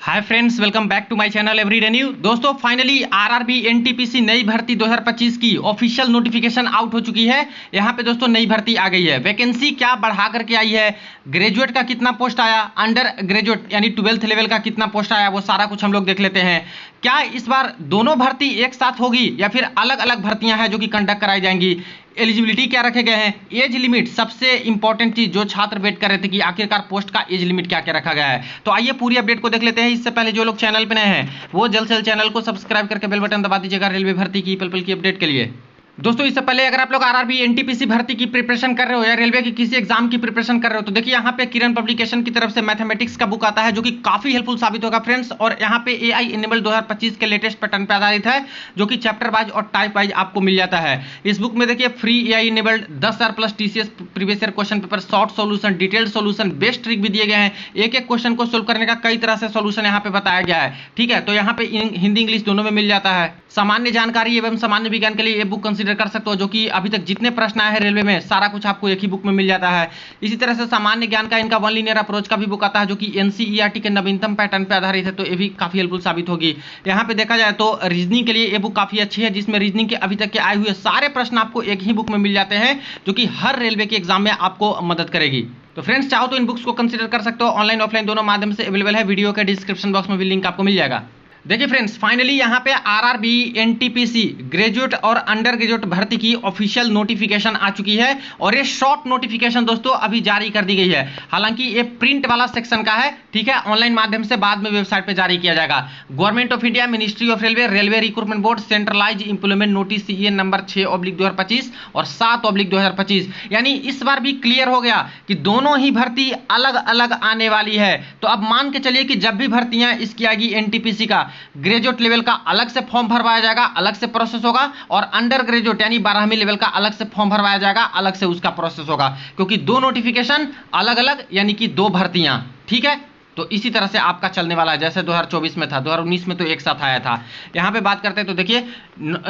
Hi friends, welcome back to my channel everyday new. दोस्तों finally RRB NTPC नई भर्ती 2025 की ऑफिशियल नोटिफिकेशन आउट हो चुकी है। यहाँ पे दोस्तों नई भर्ती आ गई है। वैकेंसी क्या बढ़ा करके आई है, ग्रेजुएट का कितना पोस्ट आया, अंडर ग्रेजुएट यानी 12th लेवल का कितना पोस्ट आया, वो सारा कुछ हम लोग देख लेते हैं। क्या इस बार दोनों भर्ती एक साथ होगी या फिर अलग अलग भर्तियां हैं जो कि कंडक्ट कराई जाएंगी, एलिजिबिलिटी क्या रखे गए हैं, एज लिमिट सबसे इंपॉर्टेंट चीज जो छात्र वेट कर रहे थे कि आखिरकार पोस्ट का एज लिमिट क्या क्या रखा गया है। तो आइए पूरी अपडेट को देख लेते हैं। इससे पहले जो लोग चैनल पे नए हैं वो जल्द से जल्द चैनल को सब्सक्राइब करके बेल बटन दबा दीजिएगा रेलवे भर्ती की पल पल की अपडेट के लिए। दोस्तों इससे पहले अगर आप लोग आरआरबी एनटीपीसी भर्ती की प्रिपरेशन कर रहे हो या रेलवे की किसी एग्जाम की प्रिपरेशन कर रहे हो तो देखिए यहाँ पे किरण पब्लिकेशन की तरफ से मैथमेटिक्स का बुक आता है जो कि काफी हेल्पफुल साबित होगा फ्रेंड्स। और यहाँ पे एआई इनेबल 2025 के लेटेस्ट पैटर्न पे आधारित है जो कि चैप्टर वाइज और टाइप वाइज आपको मिल जाता है। इस बुक में देखिए free AI enabled 10,000 plus TCS previous year question paper, short solution, detailed solution, best trick भी दिए गए हैं। एक एक क्वेश्चन को सोल्व करने का कई तरह से सोल्यूशन यहाँ पे बताया गया है। ठीक है, तो यहाँ पे हिंदी इंग्लिश दोनों में मिल जाता है। सामान्य जानकारी एवं सामान्य विज्ञान के लिए ये बुक कंसीडर कर सकते हो जो कि अभी तक जितने प्रश्न आए हैं रेलवे में सारा कुछ आपको एक ही बुक में मिल जाता है। इसी तरह से सामान्य ज्ञान का इनका वन लीनियर अप्रोच का भी बुक आता है जो कि एनसीईआरटी के नवीनतम पैटर्न पे आधारित है, तो ये भी काफी हेल्पफुल साबित होगी। यहाँ पे देखा जाए तो रीजनिंग के लिए ये बुक काफी अच्छी है जिसमें रीजनिंग के अभी तक के आए हुए सारे प्रश्न आपको एक ही बुक में मिल जाते हैं जो कि हर रेलवे के एग्जाम में आपको मदद करेगी। तो फ्रेंड्स चाहो तो इन बुक्स को कंसीडर कर सकते हो, ऑनलाइन ऑफलाइन दोनों माध्यम से अवेलेबल है। वीडियो के डिस्क्रिप्शन बॉक्स में भी लिंक आपको मिल जाएगा। देखिए फ्रेंड्स फाइनली यहाँ पे आरआरबी एनटीपीसी ग्रेजुएट और अंडर ग्रेजुएट भर्ती की ऑफिशियल नोटिफिकेशन आ चुकी है और ये शॉर्ट नोटिफिकेशन दोस्तों अभी जारी कर दी गई है। हालांकि ये प्रिंट वाला सेक्शन का है, ठीक है, ऑनलाइन माध्यम से बाद में वेबसाइट पे जारी किया जाएगा। Government of India, ministry of railway, railway recruitment board, centralized employment notice CA number 6/2025 और 7/2025। यानी इस बार भी क्लियर हो गया कि दोनों ही भर्ती अलग अलग आने वाली है। तो अब मान के चलिए कि जब भी भर्तियां इसकी आएगी एनटीपीसी का ग्रेजुएट लेवल का अलग से फॉर्म भरवाया जाएगा, अलग से प्रोसेस होगा, और अंडर ग्रेजुएट यानी 12वीं लेवल का अलग से फॉर्म भरवाया जाएगा, अलग से उसका प्रोसेस होगा, क्योंकि दो नोटिफिकेशन अलग अलग यानी कि दो भर्तियां। ठीक है, तो इसी तरह से आपका चलने वाला है। जैसे 2024 में था, 2019 में तो एक साथ आया था। यहाँ पे बात करते हैं तो देखिए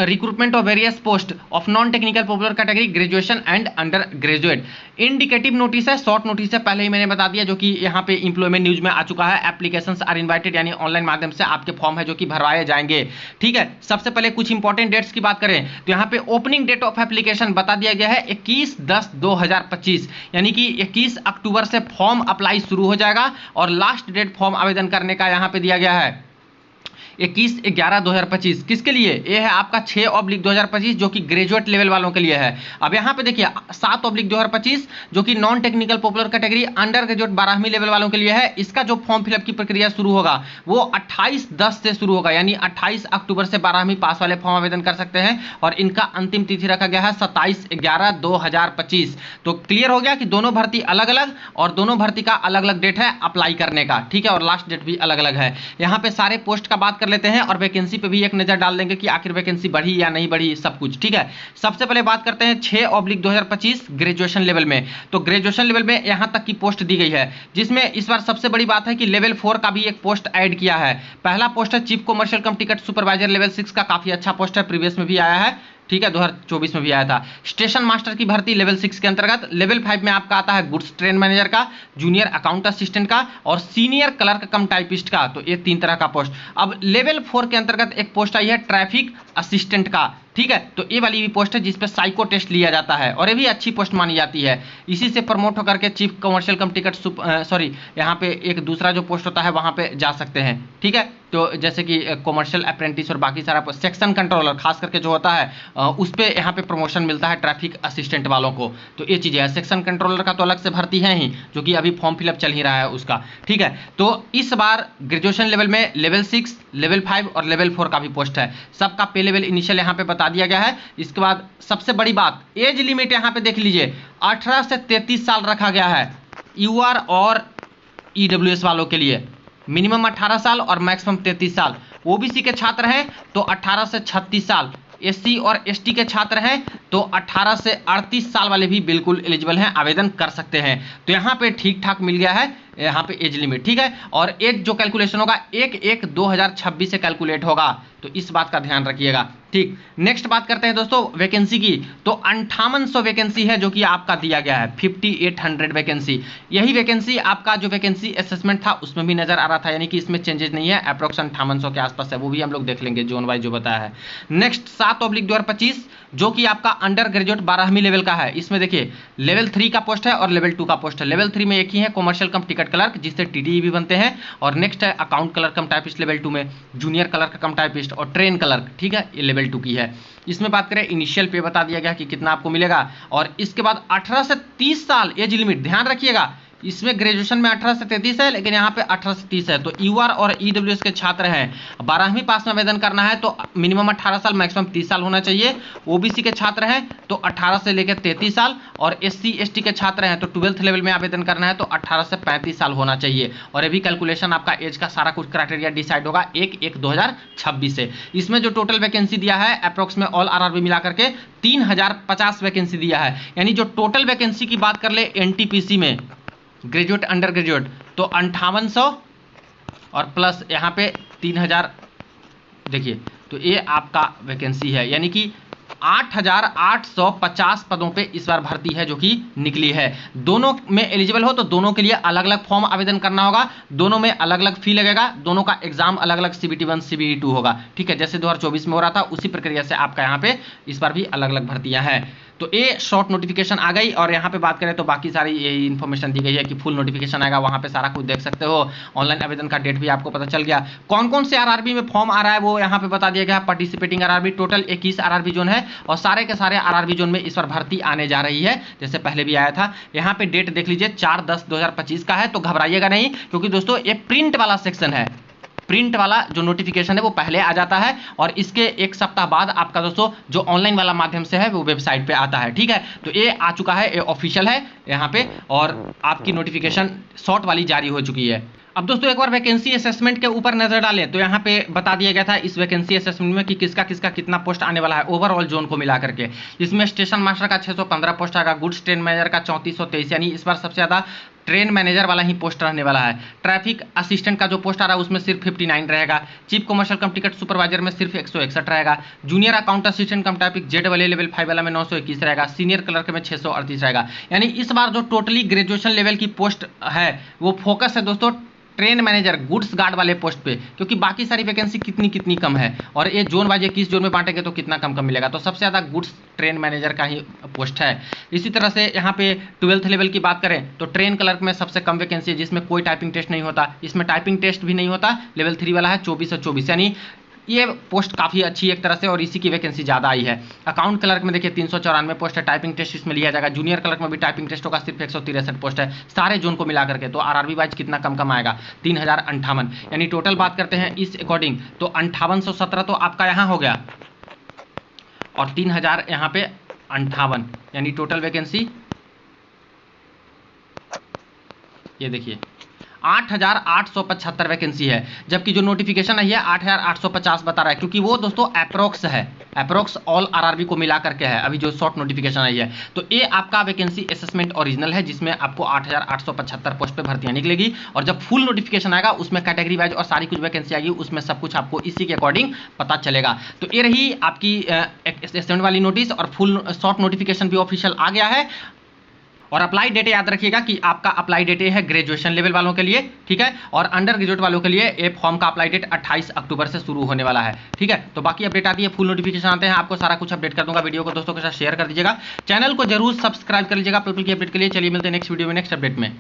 recruitment of various post of non technical popular category graduation and under graduate. Indicative notice है, शॉर्ट नोटिस है, पहले ही मैंने बता दिया जो कि यहाँ पे इंप्लॉयमेंट न्यूज में आ चुका है। एप्लीकेशंस आर इनवाइटेड यानी ऑनलाइन माध्यम से आपके फॉर्म है जो कि भरवाए जाएंगे। ठीक है, सबसे पहले कुछ इंपॉर्टेंट डेट्स की बात करें तो यहाँ पे ओपनिंग डेट ऑफ एप्लीकेशन बता दिया गया है 21/10/2025 यानी कि 21 अक्टूबर से फॉर्म अप्लाई शुरू हो जाएगा और लास्ट डेट फॉर्म आवेदन करने का यहां पे दिया गया है 21/11/2025। किसके लिए? ये है आपका 6/2025 जो कि ग्रेजुएट लेवल वालों के लिए है। अब यहाँ पे देखिए 7/2025 जो कि non technical popular category under graduate 12वीं लेवल वालों के लिए है। इसका जो फॉर्म फिलअप की प्रक्रिया शुरू होगा वो 28/10 से शुरू होगा, यानी 28 अक्टूबर से 12वीं पास वाले फॉर्म आवेदन कर सकते हैं और इनका अंतिम तिथि रखा गया है 27/11/2025। तो क्लियर हो गया कि दोनों भर्ती अलग अलग और दोनों भर्ती का अलग अलग डेट है अप्लाई करने का। ठीक है, और लास्ट डेट भी अलग अलग है। यहाँ पे सारे पोस्ट का बात कर लेते हैं और वैकेंसी पे भी एक नजर डाल देंगे कि आखिर वैकेंसी बढ़ी या नहीं बढ़ी, सब कुछ। ठीक है, सबसे पहले बात करते हैं 6/2025 ग्रेजुएशन लेवल में। तो ग्रेजुएशन लेवल में यहां तक की पोस्ट दी गई है जिसमें इस बार सबसे बड़ी बात है कि लेवल 4 का भी एक पोस्ट ऐड किया है। पहला पोस्ट है chief commercial cum ticket supervisor, level 6 का काफी अच्छा पोस्ट है, प्रीवियस में भी आया है। ठीक है, 2024 में भी आया था। स्टेशन मास्टर की भर्ती लेवल 6 के अंतर्गत। लेवल 5 में आपका आता है गुड्स ट्रेन मैनेजर का, जूनियर अकाउंट असिस्टेंट का और सीनियर क्लर्क कम टाइपिस्ट का। तो ये 3 तरह का पोस्ट। अब लेवल 4 के अंतर्गत एक पोस्ट आई है ट्रैफिक असिस्टेंट का। ठीक है, तो ये वाली भी पोस्ट है जिसपे साइको टेस्ट लिया जाता है और ये भी अच्छी पोस्ट मानी जाती है। इसी से प्रमोट होकर के चीफ कमर्शियल कम टिकट यहाँ पे एक दूसरा जो पोस्ट होता है वहां पे जा सकते हैं। ठीक है, तो जैसे कि कमर्शियल अप्रेंटिस और बाकी सारा सेक्शन कंट्रोलर खास करके जो होता है उस पे यहाँ पे प्रमोशन मिलता है ट्रैफिक असिस्टेंट वालों को। तो ये चीज़ है, सेक्शन कंट्रोलर का तो अलग से भर्ती है ही जो कि अभी फॉर्म फिलअप चल ही रहा है उसका। ठीक है, तो इस बार ग्रेजुएशन लेवल में लेवल 6, लेवल 5 और लेवल 4 का भी पोस्ट है। सबका पे लेवल इनिशियल यहाँ पे बता दिया गया है। इसके बाद सबसे बड़ी बात एज लिमिट यहाँ पे देख लीजिए 18 से 33 साल रखा गया है यूआर और ईडब्ल्यूएस वालों के लिए। मिनिमम 18 साल और मैक्सिमम 33 साल। ओबीसी के छात्र हैं तो 18 से 36 साल, एससी और एसटी के छात्र हैं तो 18 से 38 साल वाले भी बिल्कुल एलिजिबल हैं, आवेदन कर सकते हैं। तो यहाँ पे ठीक ठाक मिल गया है यहाँ पे एज लिमिट, ठीक है। और एज जो कैलकुलेशन होगा 1/1/2026 से कैलकुलेट होगा, तो इस बात का ध्यान रखिएगा, ठीक। नेक्स्ट बात करते हैं दोस्तों वैकेंसी की, तो 5800 वैकेंसी है जो कि आपका दिया गया है, 5800 वैकेंसी। यही वैकेंसी आपका जो वैकेंसी असेसमेंट था उसमें भी नजर आ रहा था, यानी कि इसमें चेंजेस नहीं है, अप्रोक्स 5800 के आसपास है, वो भी हम लोग देख लेंगे जोन वाइज जो बताया है। नेक्स्ट 7/2025 जो कि आपका अंडर ग्रेजुएट 12वीं लेवल का है। इसमें देखिए लेवल 3 का पोस्ट है और लेवल 2 का पोस्ट है। लेवल 3 में एक ही है कॉमर्शियल कम टिकट क्लर्क, जिससे टीटीई भी बनते हैं, और नेक्स्ट है अकाउंट क्लर्क कम टाइपिस्ट लेवल 2 में, जूनियर क्लर्क कम टाइपिस्ट और ट्रेन क्लर्क, ठीक है, ये लेवल 2 की है। इसमें बात करें इनिशियल पे बता दिया गया कि कितना आपको मिलेगा, और इसके बाद 18 से 30 साल एज लिमिट, ध्यान रखिएगा इसमें ग्रेजुएशन में 18 से 33 है, लेकिन यहाँ पे 18 से 30 है। तो यूआर और ईडब्ल्यूएस के छात्र हैं, 12वीं पास में आवेदन करना है तो मिनिमम 18 साल मैक्सिमम 30 साल होना चाहिए। ओबीसी के छात्र हैं तो 18 से लेकर 33 साल, और एससी एसटी के छात्र हैं तो 12th लेवल में आवेदन करना है तो 18 से 35 साल होना चाहिए। और अभी कैलकुलेशन आपका एज का सारा कुछ क्राइटेरिया डिसाइड होगा 1/1/2026 से। इसमें जो टोटल वैकेंसी दिया है अप्रोक्स में ऑल आरआरबी मिलाकर के 3050 वैकेंसी दिया है, यानी जो टोटल वैकेंसी की बात कर ले एनटीपीसी में ग्रेजुएट अंडर ग्रेजुएट तो 5800 और प्लस यहाँ पे 3000, देखिए तो ये आपका वैकेंसी है, यानी कि 8850 पदों पे इस बार भर्ती है जो कि निकली है। दोनों में एलिजिबल हो तो दोनों के लिए अलग अलग फॉर्म आवेदन करना होगा, दोनों में अलग अलग फी लगेगा, दोनों का एग्जाम अलग अलग CBT 1 CBT 2 होगा, ठीक है। जैसे 2024 में हो रहा था उसी प्रक्रिया से आपका यहाँ पे इस बार भी अलग अलग भर्तियां हैं। तो ये शॉर्ट नोटिफिकेशन आ गई, और यहाँ पे बात करें तो बाकी सारी ये इन्फॉर्मेशन दी गई है कि फुल नोटिफिकेशन आएगा, वहाँ पे सारा कुछ देख सकते हो। ऑनलाइन आवेदन का डेट भी आपको पता चल गया, कौन कौन से आरआरबी में फॉर्म आ रहा है वो यहाँ पे बता दिया गया। Participating RRB total 21 RRB zone है, और सारे के सारे आरआरबी जोन में इस बार भर्ती आने जा रही है, जैसे पहले भी आया था। यहाँ पे डेट देख लीजिए 4/10/2025 का है, तो घबराइएगा नहीं, क्योंकि दोस्तों ये प्रिंट वाला सेक्शन है, प्रिंट वाला जो नोटिफिकेशन है वो पहले आ जाता है, और इसके एक सप्ताह बाद आपका दोस्तों जो ऑनलाइन वाला माध्यम से है वो वेबसाइट पे आता है, ठीक है। तो ये आ चुका है, ये ऑफिशियल है यहाँ पे, और आपकी नोटिफिकेशन शॉर्ट वाली जारी हो चुकी है। अब दोस्तों एक बार वैकेंसी असेसमेंट के ऊपर नजर डालें तो यहाँ पे बता दिया गया था इस वैकेंसी असेसमेंट में कि किसका किसका कितना पोस्ट आने वाला है ओवरऑल जोन को मिला करके। इसमें स्टेशन मास्टर का 615 पोस्ट आएगा, गुड्स ट्रेन मैनेजर का 3423, यानी इस बार सबसे ज्यादा ट्रेन मैनेजर वाला ही पोस्ट रहने वाला है। ट्रैफिक असिस्टेंट का जो पोस्ट आ रहा है उसमें सिर्फ 59 रहेगा। Chief commercial cum ticket supervisor में सिर्फ 161 रहेगा। Junior account assistant cum typist जेड वाले लेवल 5 वाला में 921 रहेगा। सीनियर क्लर्क में 638 रहेगा। यानी इस बार जो टोटली ग्रेजुएशन लेवल की पोस्ट है वो फोकस है दोस्तों ट्रेन मैनेजर गुड्स गार्ड वाले पोस्ट पे, क्योंकि बाकी सारी वैकेंसी कितनी कितनी कम है, और ये जोन वाइज किस जोन में बांटेंगे तो कितना कम कम मिलेगा, तो सबसे ज़्यादा गुड्स ट्रेन मैनेजर का ही पोस्ट है। इसी तरह से यहाँ पे 12th लेवल की बात करें तो ट्रेन क्लर्क में सबसे कम वैकेंसी है, जिसमें कोई टाइपिंग टेस्ट नहीं होता, इसमें टाइपिंग टेस्ट भी नहीं होता। लेवल 3 वाला है 24 और 24, यानी ये पोस्ट काफ़ी अच्छी है एक तरह से, और इसी की वैकेंसी ज़्यादा आई है। अकाउंट क्लर्क में देखिए 394 पोस्ट है, टाइपिंग टेस्ट इसमें लिया जाएगा। जूनियर क्लर्क में भी टाइपिंग टेस्ट होगा, सिर्फ 163 पोस्ट है। सारे जोन को मिला करके तो आरआरबी वाइज कितना कम कम आएगा 3058, यानी टोटल बात करते हैं इस अकॉर्डिंग तो 5817 तो आपका यहाँ हो गया, और 3000 यहाँ पे 58, यानी टोटल वैकेंसी ये देखिए 8875 वैकेंसी है, जबकि जो नोटिफिकेशन है 8850 बता रहा है, क्योंकि वो दोस्तों अप्रोक्स है, अप्रोक्स ऑल आरआरबी को मिला करके है अभी जो शॉर्ट नोटिफिकेशन आई है। तो ये आपका वैकेंसी असेसमेंट ओरिजिनल है, जिसमें आपको 8875 पोस्ट पे भर्तियां निकलेगी, और जब फुल नोटिफिकेशन आएगा उसमें कैटेगरी वाइज और सारी कुछ वैकेंसी आएगी, उसमें सब कुछ आपको इसी के अकॉर्डिंग पता चलेगा। तो ये रही आपकी असेसमेंट वाली नोटिस, और फुल शॉर्ट नोटिफिकेशन भी ऑफिशियल आ गया है। और अप्लाई डेट याद रखिएगा कि आपका अप्लाई डेट है ग्रेजुएशन लेवल वालों के लिए, ठीक है, और अंडर ग्रेजुएट वालों के लिए ये फॉर्म का अप्लाई डेट 28 अक्टूबर से शुरू होने वाला है, ठीक है। तो बाकी अपडेट आती है, फुल नोटिफिकेशन आते हैं, आपको सारा कुछ अपडेट कर दूंगा। वीडियो को दोस्तों के साथ शेयर कर दीजिएगा, चैनल को जरूर सब्सक्राइब कर लीजिएगा पीपल की अपडेट के लिए। चलिए मिलते हैं नेक्स्ट वीडियो में नेक्स्ट अपडेट में।